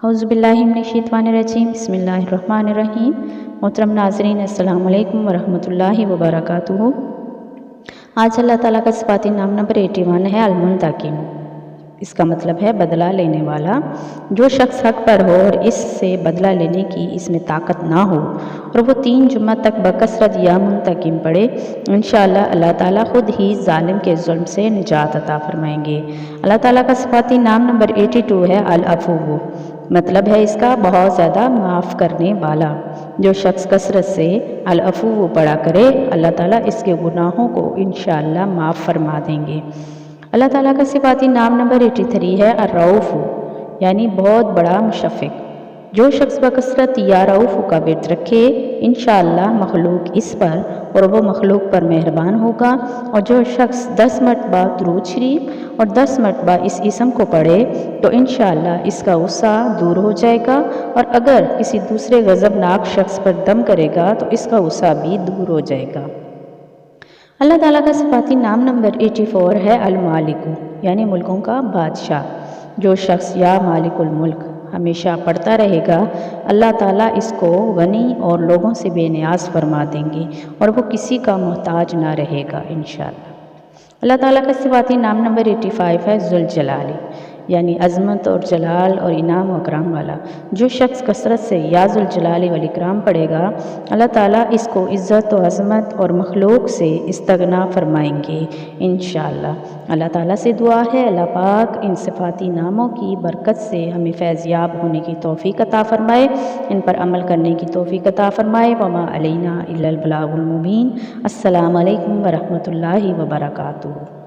اعوذ باللہ من الشیطان الرجیم بسم اللہ الرحمن الرحیم۔ محترم ناظرین السلام علیکم ورحمۃ اللہ وبرکاتہ۔ آج اللہ تعالیٰ کا صفاتی نام نمبر 81 ہے المنتقم۔ اس کا مطلب ہے بدلہ لینے والا۔ جو شخص حق پر ہو اور اس سے بدلہ لینے کی اس میں طاقت نہ ہو اور وہ 3 جمعہ تک بکثرت یا منتقم پڑھے، انشاءاللہ اللہ تعالیٰ خود ہی ظالم کے ظلم سے نجات عطا فرمائیں گے۔ اللہ تعالیٰ کا صفاتی نام نمبر 82 ہے العفو۔ مطلب ہے اس کا بہت زیادہ معاف کرنے والا۔ جو شخص کثرت سے العفو پڑھا کرے، اللہ تعالیٰ اس کے گناہوں کو انشاءاللہ معاف فرما دیں گے۔ اللہ تعالیٰ کا صفاتی نام نمبر 83 ہے الرؤوف، یعنی بہت بڑا مشفق۔ جو شخص بکثرت یا رؤوف کا ورد رکھے، انشاءاللہ مخلوق اس پر اور وہ مخلوق پر مہربان ہوگا۔ اور جو شخص 10 مرتبہ درود شریف اور 10 مرتبہ اس اسم کو پڑھے تو انشاءاللہ اس کا غصہ دور ہو جائے گا، اور اگر کسی دوسرے غضبناک شخص پر دم کرے گا تو اس کا غصہ بھی دور ہو جائے گا۔ اللہ تعالیٰ کا صفاتی نام نمبر 84 ہے المالک، یعنی ملکوں کا بادشاہ۔ جو شخص یا مالک الملک ہمیشہ پڑھتا رہے گا، اللہ تعالیٰ اس کو غنی اور لوگوں سے بے نیاز فرما دیں گے اور وہ کسی کا محتاج نہ رہے گا انشاءاللہ۔ اللہ تعالیٰ کا صفاتی نام نمبر 85 ہے ذوالجلال، یعنی عظمت اور جلال اور انعام و اکرام والا۔ جو شخص کثرت سے یا ذوالجلال والاکرام پڑھے گا، اللہ تعالیٰ اس کو عزت و عظمت اور مخلوق سے استغنا فرمائیں گے انشاءاللہ۔ اللہ تعالیٰ سے دعا ہے اللہ پاک ان صفاتی ناموں کی برکت سے ہمیں فیض یاب ہونے کی توفیق عطا فرمائے، ان پر عمل کرنے کی توفیق عطا فرمائے۔ وما علینا الا البلاغ المبین۔ السلام علیکم ورحمۃ اللہ وبرکاتہ۔